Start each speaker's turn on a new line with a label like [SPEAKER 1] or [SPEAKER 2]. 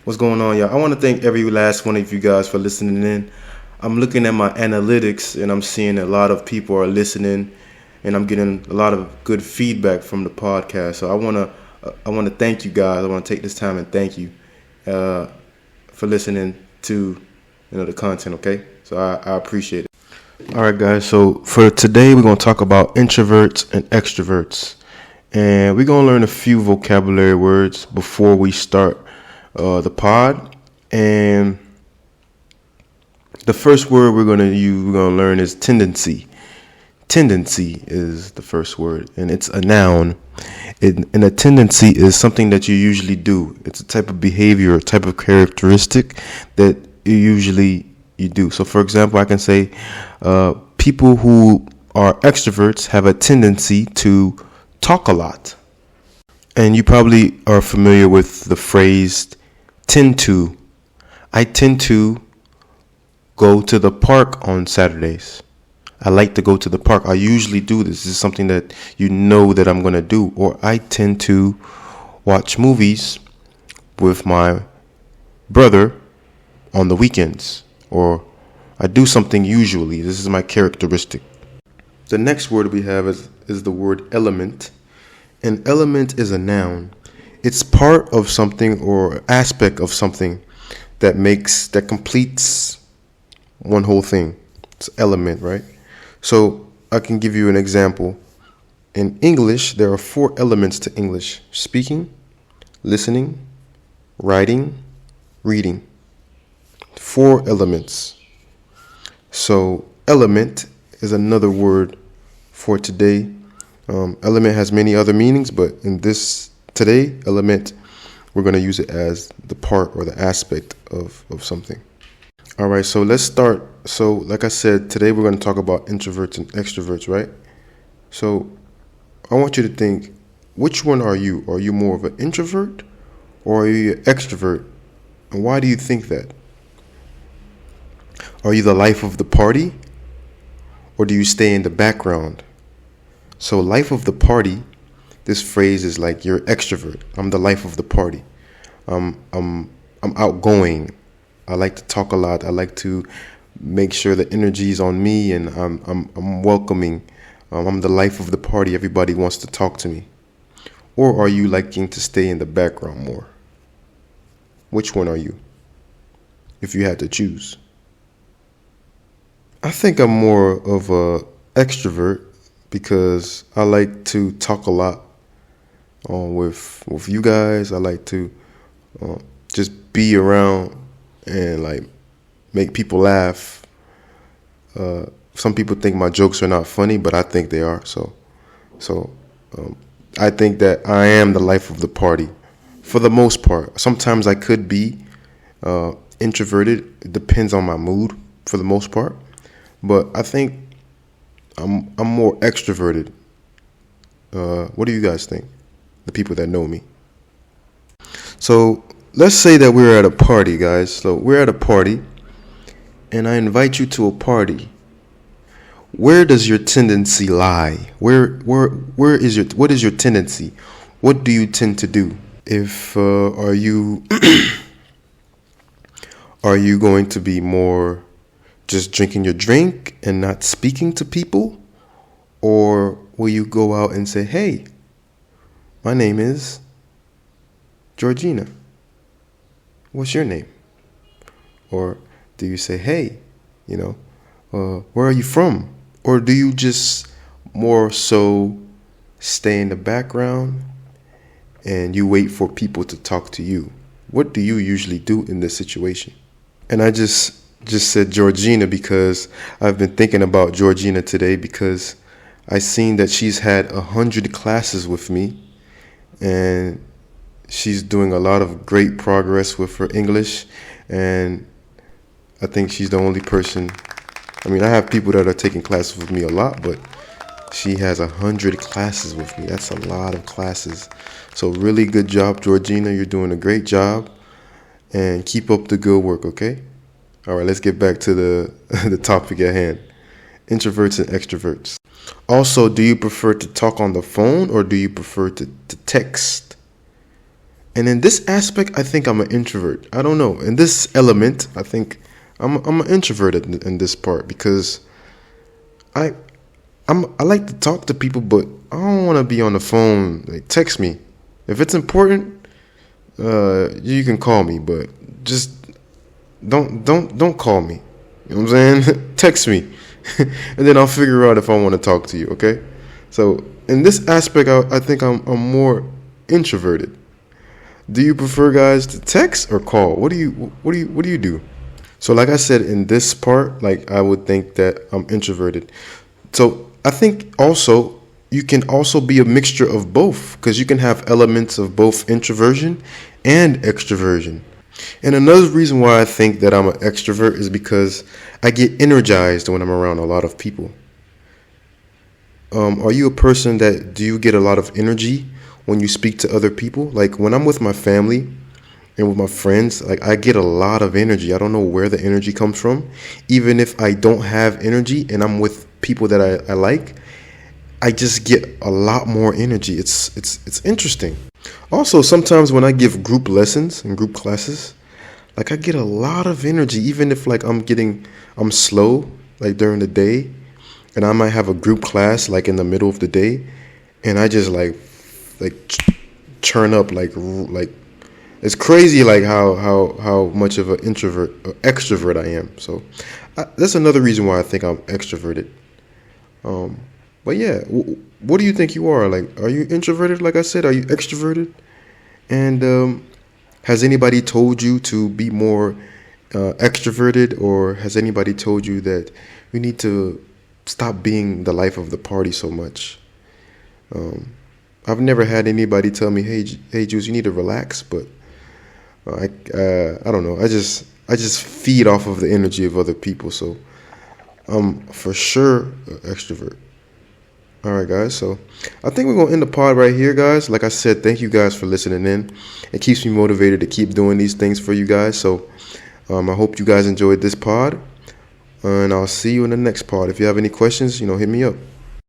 [SPEAKER 1] What's going on, y'all? I want to thank every last one of you guys for listening in. I'm looking at my analytics and I'm seeing a lot of people are listening, and I'm getting a lot of good feedback from the podcast. So I want to thank you guys. I want to take this time and thank you for listening to the content. Okay, so I appreciate it. All right, guys. So for today, we're gonna talk about introverts and extroverts, and we're gonna learn a few vocabulary words before we start the pod. And the first word we're gonna learn is tendency. Tendency is the first word, and it's a noun. And a tendency is something that you usually do. It's a type of behavior, a type of characteristic that you do. So, for example, I can say people who are extroverts have a tendency to talk a lot. And you probably are familiar with the phrase tend to. I tend to go to the park on Saturdays. I like to go to the park. I usually do this. This is something that you know that I'm going to do. Or I tend to watch movies with my brother on the weekends. Or I do something usually. This is my characteristic. The next word we have is the word element. An element is a noun. It's part of something or aspect of something that completes one whole thing. It's element, right? So I can give you an example. In English, there are 4 elements to English: speaking, listening, writing, reading. 4 elements. So element is another word for today. Element has many other meanings, but in this today, element, we're going to use it as the part or the aspect of something. All right, so let's start. So like I said, today we're going to talk about introverts and extroverts, right? So I want you to think, which one are you? Are you more of an introvert or are you an extrovert? And why do you think that? Are you the life of the party or do you stay in the background? So life of the party, this phrase is like you're extrovert. I'm the life of the party. I'm outgoing. I like to talk a lot. I like to make sure the energy is on me, and I'm welcoming. I'm the life of the party. Everybody wants to talk to me. Or are you liking to stay in the background more? Which one are you, if you had to choose? I think I'm more of a extrovert because I like to talk a lot with you guys. I like to just be around and like make people laugh. Some people think my jokes are not funny, but I think they are. So I think that I am the life of the party for the most part. Sometimes I could be introverted. It depends on my mood for the most part. But I think I'm more extroverted. What do you guys think? The people that know me. So let's say that we're at a party, guys. So we're at a party, and I invite you to a party. Where does your tendency lie? What is your tendency? What do you tend to do? Are you are you going to be more just drinking your drink and not speaking to people? Or will you go out and say, hey, my name is Georgina. What's your name? Or do you say, hey, where are you from? Or do you just more so stay in the background and you wait for people to talk to you? What do you usually do in this situation? And I just said Georgina because I've been thinking about Georgina today because I seen that she's had 100 classes with me, and she's doing a lot of great progress with her English, and I think she's the only person. I mean, I have people that are taking classes with me a lot, but she has 100 classes with me. That's a lot of classes. So really good job, Georgina. You're doing a great job, and keep up the good work, okay? All right, let's get back to the topic at hand. Introverts and extroverts. Also, do you prefer to talk on the phone or do you prefer to text? And in this aspect, I think I'm an introvert. I don't know. In this element, I think I'm an introverted in this part because I I like to talk to people, but I don't want to be on the phone. Like, text me if it's important. You can call me, but just don't call me. You know what I'm saying? Text me, and then I'll figure out if I want to talk to you. Okay. So in this aspect, I think I'm more introverted. Do you prefer, guys, to text or call? What do you do? So like I said, in this part, like, I would think that I'm introverted. So I think also you can also be a mixture of both because you can have elements of both introversion and extroversion. And another reason why I think that I'm an extrovert is because I get energized when I'm around a lot of people. Are you a person that do you get a lot of energy when you speak to other people? Like when I'm with my family and with my friends, like I get a lot of energy. I don't know where the energy comes from. Even if I don't have energy and I'm with people that I like, I just get a lot more energy. It's interesting. Also, sometimes when I give group lessons and group classes, like I get a lot of energy, even if like I'm slow, like during the day, and I might have a group class like in the middle of the day, and I just churn up like it's crazy like how much of an introvert or extrovert I am. So that's another reason why I think I'm extroverted. But yeah, what do you think you are? Like, are you introverted? Like I said, are you extroverted? And has anybody told you to be more extroverted, or has anybody told you that you need to stop being the life of the party so much? I've never had anybody tell me, hey, Juice, you need to relax. But I don't know. I just feed off of the energy of other people. So I'm for sure an extrovert. All right, guys. So I think we're going to end the pod right here, guys. Like I said, thank you guys for listening in. It keeps me motivated to keep doing these things for you guys. So I hope you guys enjoyed this pod. And I'll see you in the next pod. If you have any questions, hit me up.